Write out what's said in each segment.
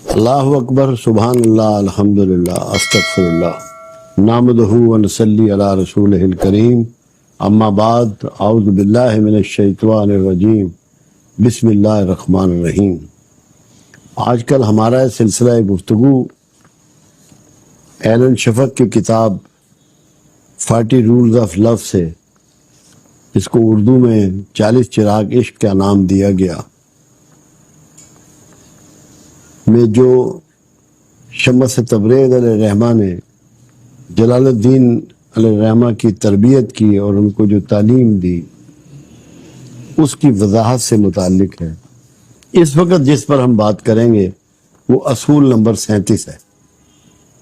اللہ اکبر، سبحان اللہ، الحمدللہ، استغفر اللہ، نحمدہ و نصلی علی رسولہ الکریم، اما بعد، اعوذ باللہ من الشیطان الرجیم، بسم اللہ الرحمن الرحیم۔ آج کل ہمارا سلسلہ گفتگو ایلن شفق کی کتاب 40 رولز آف لو سے، جس کو اردو میں 40 چراغ عشق کا نام دیا گیا، میں جو شمس تبریز علیہ الرحمہ نے جلال الدین علیہ الرحمہ کی تربیت کی اور ان کو جو تعلیم دی، اس کی وضاحت سے متعلق ہے۔ اس وقت جس پر ہم بات کریں گے وہ اصول نمبر 37 ہے۔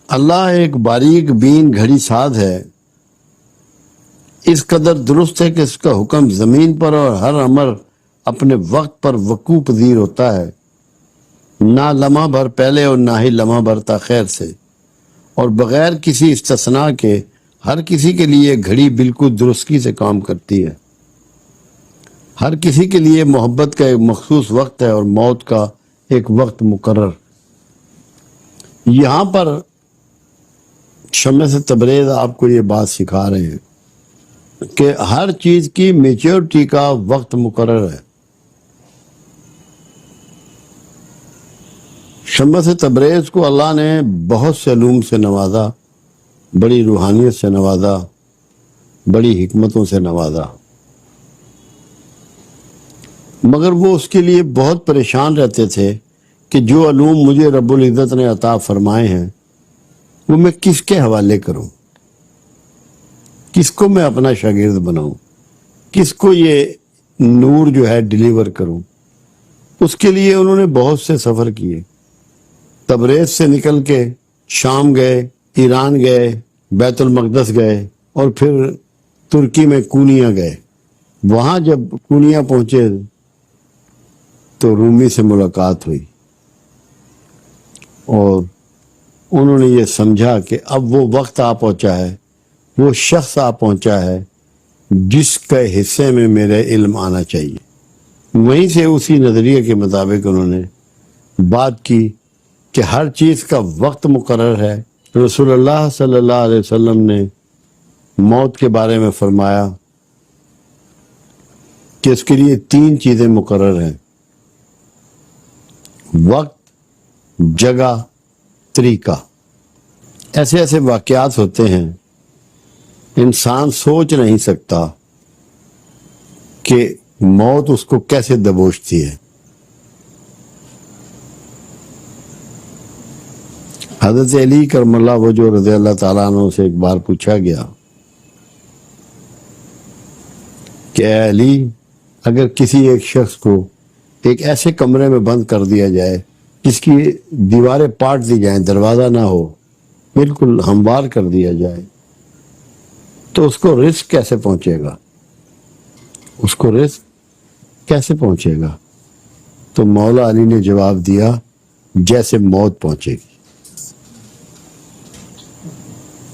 اللہ ایک باریک بین گھڑی ساز ہے، اس قدر درست ہے کہ اس کا حکم زمین پر اور ہر امر اپنے وقت پر وقوع پذیر ہوتا ہے، نہ لمحہ بھر پہلے اور نہ ہی لمحہ بھر تاخیر سے، اور بغیر کسی استثناء کے ہر کسی کے لیے گھڑی بالکل درستگی سے کام کرتی ہے۔ ہر کسی کے لیے محبت کا ایک مخصوص وقت ہے اور موت کا ایک وقت مقرر۔ یہاں پر شمس تبریز آپ کو یہ بات سکھا رہے ہیں کہ ہر چیز کی میچورٹی کا وقت مقرر ہے۔ شمس تبریز کو اللہ نے بہت سے علوم سے نوازا، بڑی روحانیت سے نوازا، بڑی حکمتوں سے نوازا، مگر وہ اس کے لیے بہت پریشان رہتے تھے کہ جو علوم مجھے رب العزت نے عطا فرمائے ہیں وہ میں کس کے حوالے کروں، کس کو میں اپنا شاگرد بناؤں، کس کو یہ نور جو ہے ڈیلیور کروں۔ اس کے لیے انہوں نے بہت سے سفر کیے، تبریز سے نکل کے شام گئے، ایران گئے، بیت المقدس گئے، اور پھر ترکی میں کونیا گئے۔ وہاں جب کونیا پہنچے تو رومی سے ملاقات ہوئی اور انہوں نے یہ سمجھا کہ اب وہ وقت آ پہنچا ہے، وہ شخص آ پہنچا ہے جس کے حصے میں میرے علم آنا چاہیے۔ وہیں سے اسی نظریے کے مطابق انہوں نے بات کی کہ ہر چیز کا وقت مقرر ہے۔ رسول اللہ صلی اللہ علیہ وسلم نے موت کے بارے میں فرمایا کہ اس کے لیے 3 چیزیں مقرر ہیں: وقت، جگہ، طریقہ۔ ایسے ایسے واقعات ہوتے ہیں انسان سوچ نہیں سکتا کہ موت اس کو کیسے دبوچتی ہے۔ حضرت علی کرم اللہ وجہ رضی اللہ تعالیٰ عنہ سے ایک بار پوچھا گیا کہ اے علی، اگر کسی ایک شخص کو ایک ایسے کمرے میں بند کر دیا جائے جس کی دیواریں پاٹ دی جائیں، دروازہ نہ ہو، بالکل ہموار کر دیا جائے، تو اس کو رزق کیسے پہنچے گا؟ اس کو رزق کیسے پہنچے گا؟ تو مولا علی نے جواب دیا، جیسے موت پہنچے گی۔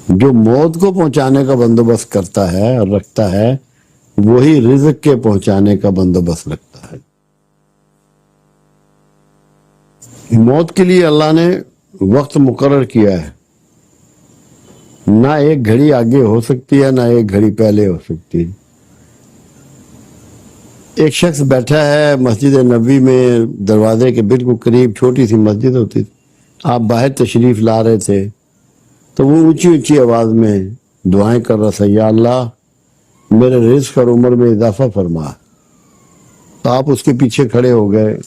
جو موت کو پہنچانے کا بندوبست کرتا ہے اور رکھتا ہے، وہی رزق کے پہنچانے کا بندوبست رکھتا ہے۔ موت کے لیے اللہ نے وقت مقرر کیا ہے، نہ ایک گھڑی آگے ہو سکتی ہے، نہ ایک گھڑی پہلے ہو سکتی ہے۔ ایک شخص بیٹھا ہے مسجد نبوی میں، دروازے کے بالکل قریب چھوٹی سی مسجد ہوتی تھی، آپ باہر تشریف لا رہے تھے تو وہ اونچی اونچی آواز میں دعائیں کر رہا تھا، یا اللہ میرے رزق اور عمر میں اضافہ فرما۔ تو آپ اس کے پیچھے کھڑے ہو گئے،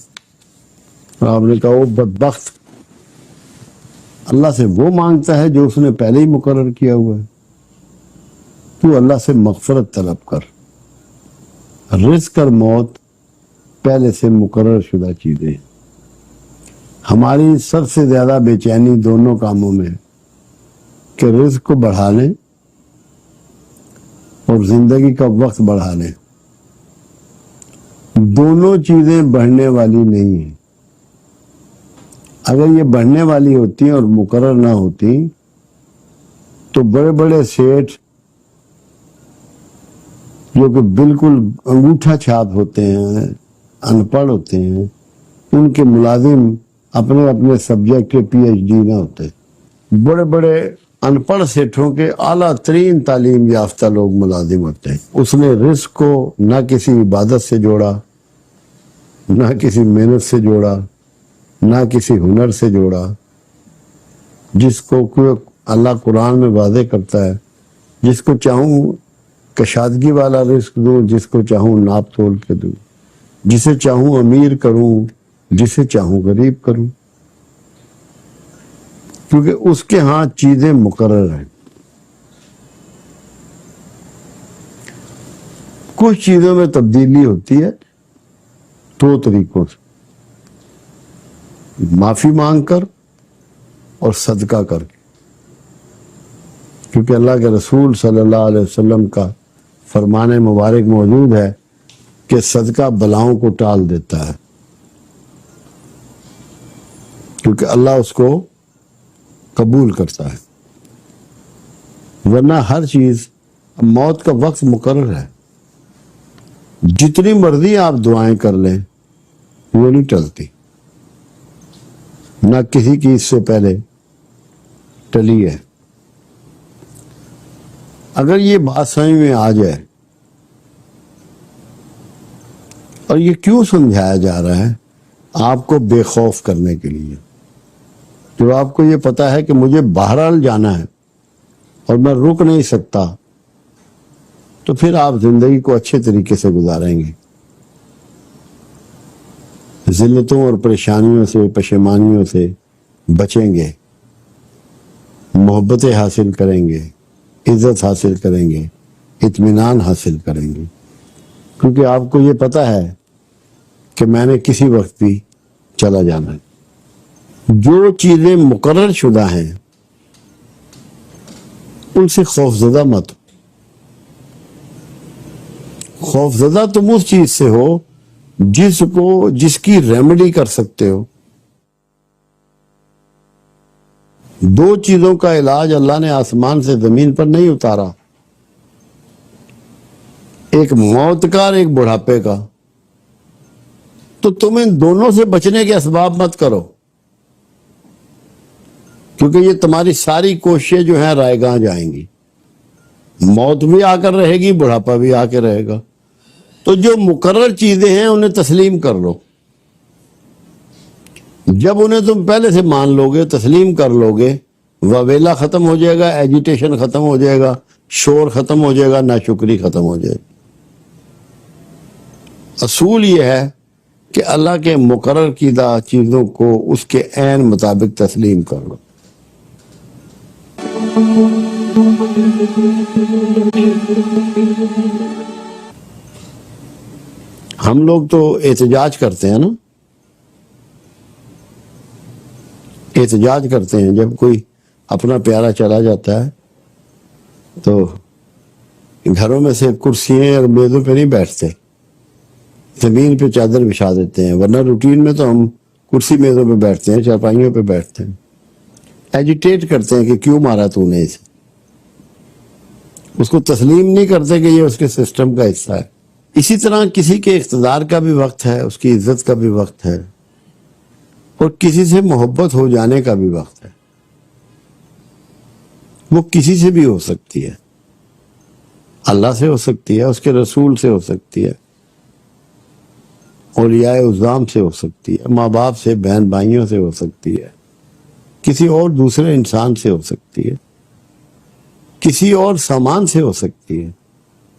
آپ نے کہا، وہ بدبخت اللہ سے وہ مانگتا ہے جو اس نے پہلے ہی مقرر کیا ہوا ہے۔ تو اللہ سے مغفرت طلب کر۔ رزق اور موت پہلے سے مقرر شدہ چیزیں۔ ہماری سب سے زیادہ بے چینی دونوں کاموں میں کہ رزق کو بڑھا لیں اور زندگی کا وقت بڑھا لیں۔ دونوں چیزیں بڑھنے والی نہیں ہیں۔ اگر یہ بڑھنے والی ہوتی اور مقرر نہ ہوتی تو بڑے بڑے سیٹھ جو کہ بالکل انگوٹھا چھاپ ہوتے ہیں، ان پڑھ ہوتے ہیں، ان کے ملازم اپنے اپنے سبجیکٹ کے پی ایچ ڈی نہ ہوتے. بڑے بڑے ان پڑھ سیٹھوں کے اعلیٰ ترین تعلیم یافتہ لوگ ملازم ہوتے ہیں. اس نے رزق کو نہ کسی عبادت سے جوڑا، نہ کسی محنت سے جوڑا، نہ کسی ہنر سے جوڑا. جس کو اللہ قرآن میں واضح کرتا ہے، جس کو چاہوں کشادگی والا رزق دوں، جس کو چاہوں ناپ تول کے دوں، جسے چاہوں امیر کروں، جسے چاہوں غریب کروں، کیونکہ اس کے ہاں چیزیں مقرر ہیں. کچھ چیزوں میں تبدیلی ہوتی ہے 2 طریقوں سے، معافی مانگ کر اور صدقہ کر کے. کیونکہ اللہ کے رسول صلی اللہ علیہ وسلم کا فرمان مبارک موجود ہے کہ صدقہ بلاؤں کو ٹال دیتا ہے، کیونکہ اللہ اس کو قبول کرتا ہے. ورنہ ہر چیز، موت کا وقت مقرر ہے. جتنی مرضی آپ دعائیں کر لیں وہ نہیں ٹلتی، نہ کسی کی اس سے پہلے ٹلی ہے. اگر یہ بات سمجھ میں آ جائے، اور یہ کیوں سمجھایا جا رہا ہے؟ آپ کو بے خوف کرنے کے لیے. جو آپ کو یہ پتا ہے کہ مجھے بہرحال جانا ہے اور میں رک نہیں سکتا، تو پھر آپ زندگی کو اچھے طریقے سے گزاریں گے. ذلتوں اور پریشانیوں سے، پشیمانیوں سے بچیں گے، محبتیں حاصل کریں گے، عزت حاصل کریں گے، اطمینان حاصل کریں گے. کیونکہ آپ کو یہ پتا ہے کہ میں نے کسی وقت بھی چلا جانا ہے. جو چیزیں مقرر شدہ ہیں ان سے خوفزدہ مت. خوفزدہ تم اس چیز سے ہو جس کی ریمیڈی کر سکتے ہو. 2 چیزوں کا علاج اللہ نے آسمان سے زمین پر نہیں اتارا، ایک موت کا اور ایک بڑھاپے کا. تو تم ان دونوں سے بچنے کے اسباب مت کرو، کیونکہ یہ تمہاری ساری کوششیں جو ہیں رائے گاہ جائیں گی. موت بھی آ کر رہے گی، بڑھاپا بھی آ کے رہے گا. تو جو مقرر چیزیں ہیں انہیں تسلیم کر لو. جب انہیں تم پہلے سے مان لو گے، تسلیم کر لو گے، وویلا ختم ہو جائے گا، ایجیٹیشن ختم ہو جائے گا، شور ختم ہو جائے گا، ناشکری ختم ہو جائے گی. اصول یہ ہے کہ اللہ کے مقرر کردہ چیزوں کو اس کے عین مطابق تسلیم کر لو. ہم لوگ تو احتجاج کرتے ہیں نا، احتجاج کرتے ہیں جب کوئی اپنا پیارا چلا جاتا ہے تو گھروں میں سے کرسیاں اور میزوں پہ نہیں بیٹھتے، زمین پہ چادر بچھا دیتے ہیں. ورنہ روٹین میں تو ہم کرسی میزوں پہ بیٹھتے ہیں، چارپائیوں پہ بیٹھتے ہیں. ایجیٹیٹ کرتے ہیں کہ کیوں مارا تو نے اسے. اس کو تسلیم نہیں کرتے کہ یہ اس کے سسٹم کا حصہ ہے. اسی طرح کسی کے اقتدار کا بھی وقت ہے، اس کی عزت کا بھی وقت ہے، اور کسی سے محبت ہو جانے کا بھی وقت ہے. وہ کسی سے بھی ہو سکتی ہے، اللہ سے ہو سکتی ہے، اس کے رسول سے ہو سکتی ہے، اولیاء عظام سے ہو سکتی ہے، ماں باپ سے، بہن بھائیوں سے ہو سکتی ہے، کسی اور دوسرے انسان سے ہو سکتی ہے، کسی اور سامان سے ہو سکتی ہے.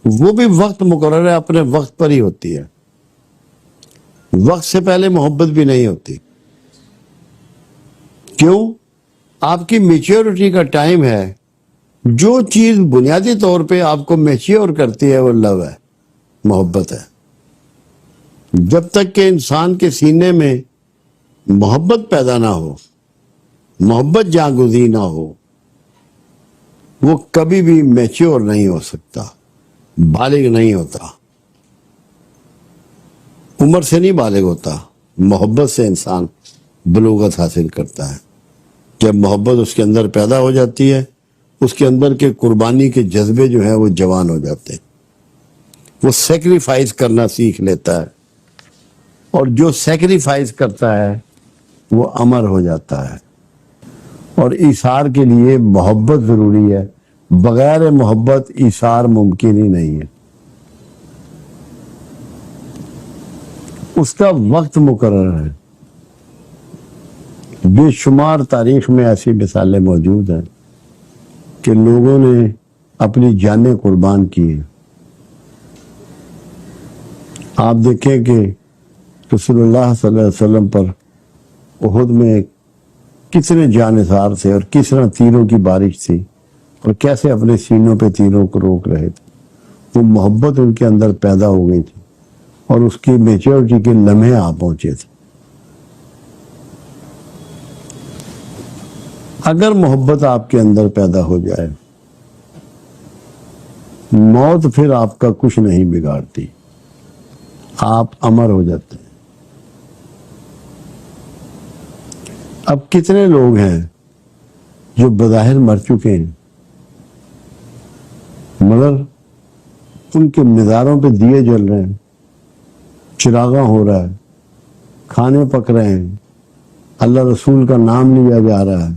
وہ بھی وقت مقرر ہے، اپنے وقت پر ہی ہوتی ہے. وقت سے پہلے محبت بھی نہیں ہوتی. کیوں؟ آپ کی میچیورٹی کا ٹائم ہے. جو چیز بنیادی طور پہ آپ کو میچیور کرتی ہے وہ لو ہے، محبت ہے. جب تک کہ انسان کے سینے میں محبت پیدا نہ ہو، محبت جاگزی نہ ہو، وہ کبھی بھی میچیور نہیں ہو سکتا، بالغ نہیں ہوتا. عمر سے نہیں بالغ ہوتا، محبت سے انسان بلوغت حاصل کرتا ہے. جب محبت اس کے اندر پیدا ہو جاتی ہے، اس کے اندر کے قربانی کے جذبے جو ہیں وہ جوان ہو جاتے ہیں. وہ سیکریفائز کرنا سیکھ لیتا ہے، اور جو سیکریفائز کرتا ہے وہ امر ہو جاتا ہے. اور ایثار کے لیے محبت ضروری ہے. بغیر محبت ایثار ممکن ہی نہیں ہے. اس کا وقت مقرر ہے. بے شمار تاریخ میں ایسی مثالیں موجود ہیں کہ لوگوں نے اپنی جانیں قربان کی ہیں. آپ دیکھیں کہ رسول اللہ صلی اللہ علیہ وسلم پر احد میں کتنے جانثار تھے اور کس طرح تیروں کی بارش تھی اور کیسے اپنے سینوں پہ تیروں کو روک رہے تھے. وہ محبت ان کے اندر پیدا ہو گئی تھی اور اس کی میچورٹی کے لمحے آ پہنچے تھے. اگر محبت آپ کے اندر پیدا ہو جائے، موت پھر آپ کا کچھ نہیں بگاڑتی. آپ امر ہو جاتے ہیں. اب کتنے لوگ ہیں جو بظاہر مر چکے ہیں مگر ان کے مزاروں پہ دیے جل رہے ہیں، چراغاں ہو رہا ہے، کھانے پک رہے ہیں، اللہ رسول کا نام لیا جا رہا ہے،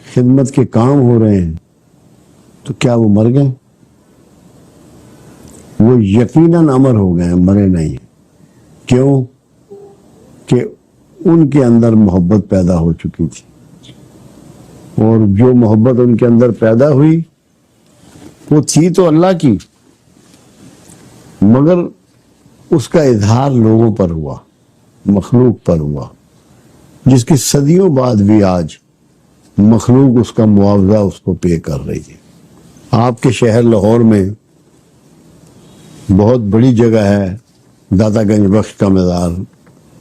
خدمت کے کام ہو رہے ہیں. تو کیا وہ مر گئے؟ وہ یقیناً امر ہو گئے ہیں، مرے نہیں. کیوں؟ کہ ان کے اندر محبت پیدا ہو چکی تھی. اور جو محبت ان کے اندر پیدا ہوئی وہ تھی تو اللہ کی، مگر اس کا اظہار لوگوں پر ہوا، مخلوق پر ہوا، جس کی صدیوں بعد بھی آج مخلوق اس کا معاوضہ اس کو پے کر رہی ہے. آپ کے شہر لاہور میں بہت بڑی جگہ ہے داتا گنج بخش کا مزار،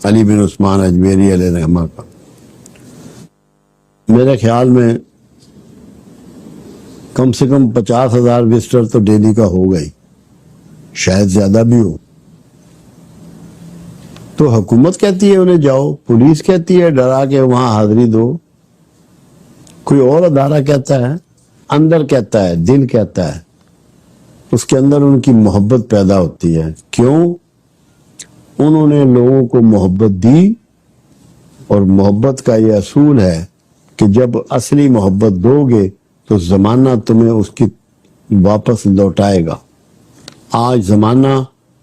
علی بن عثمان اجمیری علیہ رحمہ کا. میرے خیال میں کم سے کم 50,000 وزٹر تو ڈیلی کا ہو گئی، شاید زیادہ بھی ہو. تو حکومت کہتی ہے انہیں جاؤ، پولیس کہتی ہے ڈرا کے وہاں حاضری دو، کوئی اور ادارہ کہتا ہے، اندر کہتا ہے، دل کہتا ہے، اس کے اندر ان کی محبت پیدا ہوتی ہے. کیوں؟ انہوں نے لوگوں کو محبت دی. اور محبت کا یہ اصول ہے کہ جب اصلی محبت دو گے تو زمانہ تمہیں اس کی واپس لوٹائے گا. آج زمانہ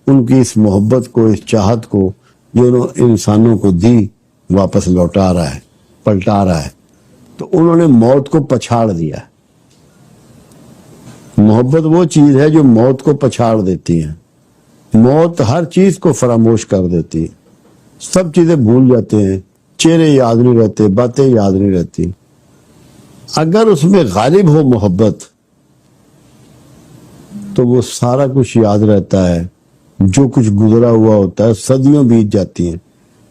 ان کی اس محبت کو، اس چاہت کو جو انہوں انسانوں کو دی واپس لوٹا رہا ہے، پلٹا رہا ہے. تو انہوں نے موت کو پچھاڑ دیا. محبت وہ چیز ہے جو موت کو پچھاڑ دیتی ہے. موت ہر چیز کو فراموش کر دیتی ہے، سب چیزیں بھول جاتے ہیں، چہرے یاد نہیں رہتے، باتیں یاد نہیں رہتی. اگر اس میں غالب ہو محبت تو وہ سارا کچھ یاد رہتا ہے، جو کچھ گزرا ہوا ہوتا ہے. صدیوں بیت جاتی ہیں،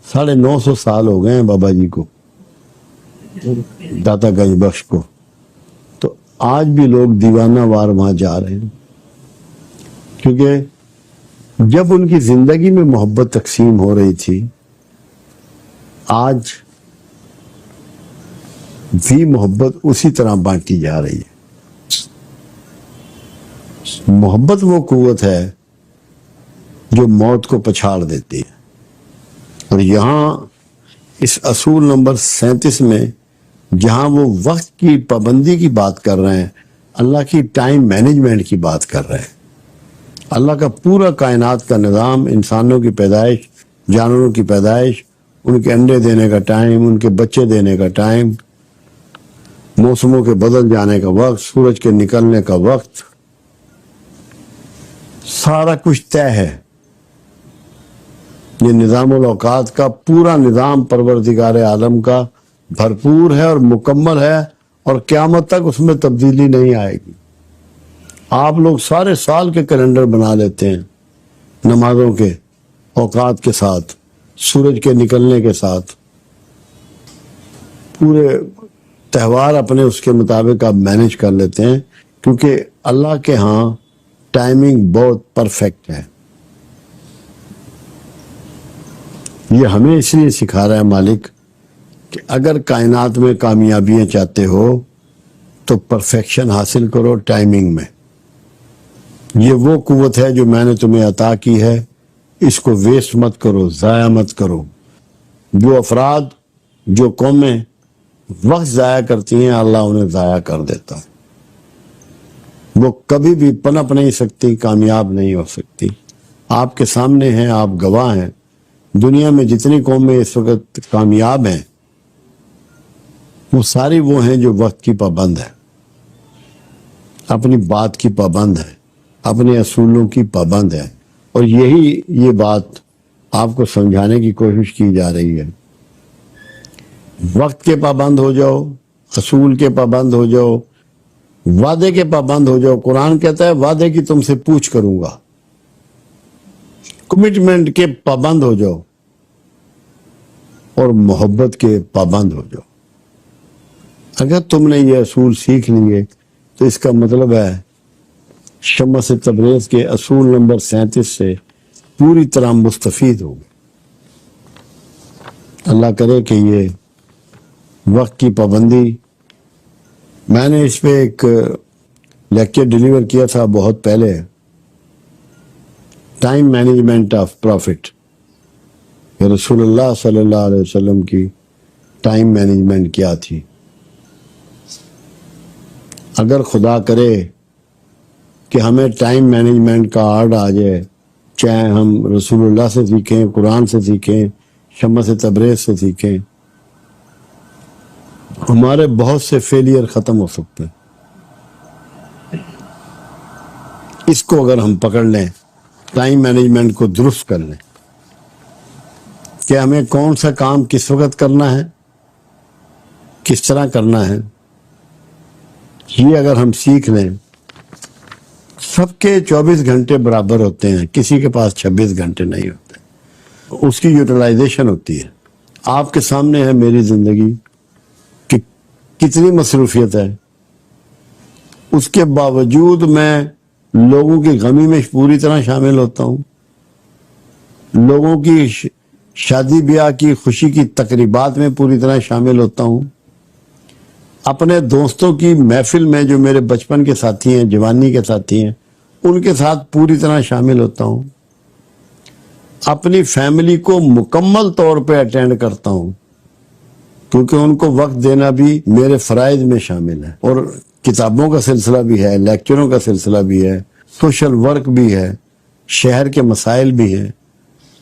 950 سال ہو گئے ہیں بابا جی کو، داتا گنج بخش کو. تو آج بھی لوگ دیوانہ وار وہاں جا رہے ہیں، کیونکہ جب ان کی زندگی میں محبت تقسیم ہو رہی تھی، آج بھی محبت اسی طرح بانٹی جا رہی ہے. محبت وہ قوت ہے جو موت کو پچھاڑ دیتی ہے. اور یہاں اس اصول نمبر 37 میں جہاں وہ وقت کی پابندی کی بات کر رہے ہیں، اللہ کی ٹائم مینجمنٹ کی بات کر رہے ہیں. اللہ کا پورا کائنات کا نظام، انسانوں کی پیدائش، جانوروں کی پیدائش، ان کے انڈے دینے کا ٹائم، ان کے بچے دینے کا ٹائم، موسموں کے بدل جانے کا وقت، سورج کے نکلنے کا وقت، سارا کچھ طے ہے. یہ نظام الاوقات کا پورا نظام پروردگار عالم کا بھرپور ہے اور مکمل ہے، اور قیامت تک اس میں تبدیلی نہیں آئے گی. آپ لوگ سارے سال کے کیلنڈر بنا لیتے ہیں نمازوں کے اوقات کے ساتھ، سورج کے نکلنے کے ساتھ، پورے تہوار اپنے اس کے مطابق آپ مینج کر لیتے ہیں، کیونکہ اللہ کے ہاں ٹائمنگ بہت پرفیکٹ ہے. یہ ہمیں اس لیے سکھا رہا ہے مالک کہ اگر کائنات میں کامیابیاں چاہتے ہو تو پرفیکشن حاصل کرو ٹائمنگ میں. یہ وہ قوت ہے جو میں نے تمہیں عطا کی ہے، اس کو ویسٹ مت کرو، ضائع مت کرو. جو افراد جو قومیں وقت ضائع کرتی ہیں اللہ انہیں ضائع کر دیتا ہے. وہ کبھی بھی پنپ نہیں سکتی، کامیاب نہیں ہو سکتی. آپ کے سامنے ہیں، آپ گواہ ہیں. دنیا میں جتنی قومیں اس وقت کامیاب ہیں وہ ساری وہ ہیں جو وقت کی پابند ہے، اپنی بات کی پابند ہے، اپنے اصولوں کی پابند ہے. اور یہ بات آپ کو سمجھانے کی کوشش کی جا رہی ہے. وقت کے پابند ہو جاؤ، اصول کے پابند ہو جاؤ، وعدے کے پابند ہو جاؤ. قرآن کہتا ہے وعدے کی تم سے پوچھ کروں گا. کمٹمنٹ کے پابند ہو جاؤ اور محبت کے پابند ہو جاؤ. اگر تم نے یہ اصول سیکھ لیے تو اس کا مطلب ہے شمس تبریز کے اصول نمبر 37 سے پوری طرح مستفید ہو گئے. اللہ کرے کہ یہ وقت کی پابندی، میں نے اس پہ ایک لیکچر ڈیلیور کیا تھا بہت پہلے، ٹائم مینجمنٹ آف پروفٹ، کہ رسول اللہ صلی اللہ علیہ وسلم کی ٹائم مینجمنٹ کیا تھی. اگر خدا کرے کہ ہمیں ٹائم مینجمنٹ کا آرڈر آ جائے، چاہے ہم رسول اللہ سے سیکھیں، قرآن سے سیکھیں، شمس تبریز سے سیکھیں، ہمارے بہت سے فیلئر ختم ہو سکتے ہیں. اس کو اگر ہم پکڑ لیں، ٹائم مینجمنٹ کو درست کر لیں کہ ہمیں کون سا کام کس وقت کرنا ہے، کس طرح کرنا ہے، یہ اگر ہم سیکھ لیں. سب کے 24 گھنٹے برابر ہوتے ہیں، کسی کے پاس 26 گھنٹے نہیں ہوتے. اس کی یوٹیلائزیشن ہوتی ہے. آپ کے سامنے ہے میری زندگی کہ کتنی مصروفیت ہے، اس کے باوجود میں لوگوں کی غمی میں پوری طرح شامل ہوتا ہوں، لوگوں کی شادی بیاہ کی خوشی کی تقریبات میں پوری طرح شامل ہوتا ہوں، اپنے دوستوں کی محفل میں جو میرے بچپن کے ساتھی ہیں، جوانی کے ساتھی ہیں، ان کے ساتھ پوری طرح شامل ہوتا ہوں، اپنی فیملی کو مکمل طور پہ اٹینڈ کرتا ہوں، کیونکہ ان کو وقت دینا بھی میرے فرائض میں شامل ہے. اور کتابوں کا سلسلہ بھی ہے، لیکچروں کا سلسلہ بھی ہے، سوشل ورک بھی ہے، شہر کے مسائل بھی ہیں،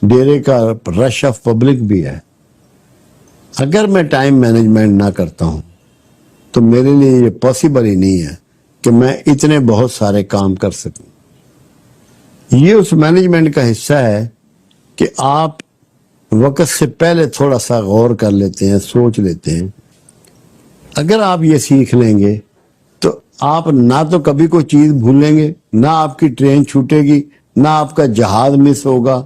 ڈیرے کا رش آف پبلک بھی ہے. اگر میں ٹائم مینجمنٹ نہ کرتا ہوں تو میرے لیے یہ پاسبل ہی نہیں ہے کہ میں اتنے بہت سارے کام کر سکوں. یہ اس مینجمنٹ کا حصہ ہے کہ آپ وقت سے پہلے تھوڑا سا غور کر لیتے ہیں، سوچ لیتے ہیں. اگر آپ یہ سیکھ لیں گے تو آپ نہ تو کبھی کوئی چیز بھولیں گے، نہ آپ کی ٹرین چھوٹے گی، نہ آپ کا جہاز مس ہوگا،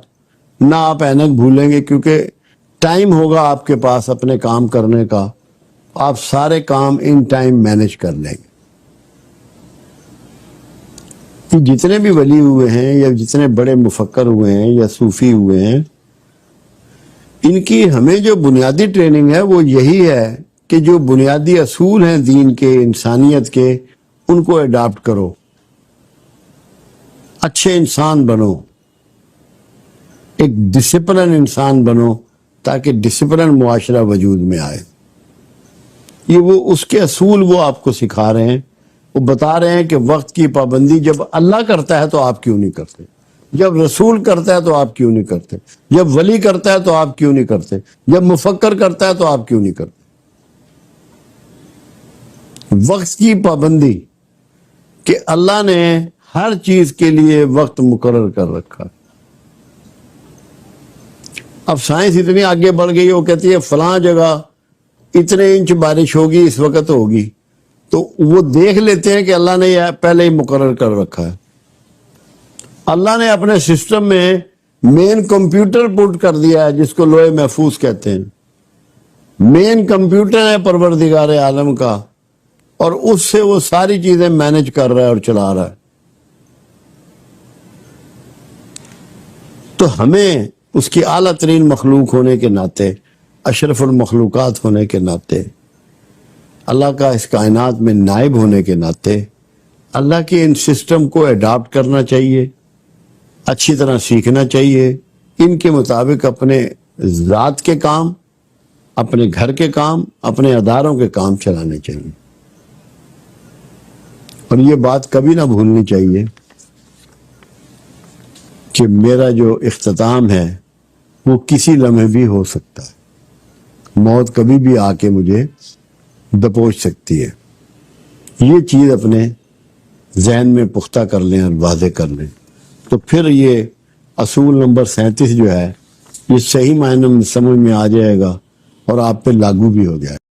نہ آپ اینک بھولیں گے، کیونکہ ٹائم ہوگا آپ کے پاس اپنے کام کرنے کا. آپ سارے کام ان ٹائم مینج کر لیں گے. جتنے بھی ولی ہوئے ہیں یا جتنے بڑے مفکر ہوئے ہیں یا صوفی ہوئے ہیں، ان کی ہمیں جو بنیادی ٹریننگ ہے وہ یہی ہے کہ جو بنیادی اصول ہیں دین کے، انسانیت کے، ان کو اڈاپٹ کرو، اچھے انسان بنو، ایک ڈسپلن انسان بنو، تاکہ ڈسپلن معاشرہ وجود میں آئے. یہ وہ اس کے اصول وہ آپ کو سکھا رہے ہیں. وہ بتا رہے ہیں کہ وقت کی پابندی جب اللہ کرتا ہے تو آپ کیوں نہیں کرتے، جب رسول کرتا ہے تو آپ کیوں نہیں کرتے، جب ولی کرتا ہے تو آپ کیوں نہیں کرتے، جب مفکر کرتا ہے تو آپ کیوں نہیں کرتے. وقت کی پابندی کہ اللہ نے ہر چیز کے لیے وقت مقرر کر رکھا. اب سائنس اتنی آگے بڑھ گئی، وہ کہتی ہے فلاں جگہ اتنے انچ بارش ہوگی، اس وقت ہوگی، تو وہ دیکھ لیتے ہیں کہ اللہ نے یہ پہلے ہی مقرر کر رکھا ہے. اللہ نے اپنے سسٹم میں مین کمپیوٹر پٹ کر دیا ہے جس کو لوح محفوظ کہتے ہیں. مین کمپیوٹر ہے پروردگار عالم کا، اور اس سے وہ ساری چیزیں مینج کر رہا ہے اور چلا رہا ہے. تو ہمیں اس کی اعلیٰ ترین مخلوق ہونے کے ناطے، اشرف المخلوقات ہونے کے ناطے، اللہ کا اس کائنات میں نائب ہونے کے ناطے اللہ کے ان سسٹم کو اڈاپٹ کرنا چاہیے، اچھی طرح سیکھنا چاہیے، ان کے مطابق اپنے ذات کے کام اپنے گھر کے کام، اپنے اداروں کے کام چلانے چاہیے، اور یہ بات کبھی نہ بھولنی چاہیے کہ میرا جو اختتام ہے وہ کسی لمحے بھی ہو سکتا ہے، موت کبھی بھی آ کے مجھے دبوچ سکتی ہے۔ یہ چیز اپنے ذہن میں پختہ کر لیں اور واضح کر لیں، تو پھر یہ اصول نمبر 37 جو ہے یہ صحیح معنی میں سمجھ میں آ جائے گا اور آپ پہ لاگو بھی ہو جائے گا۔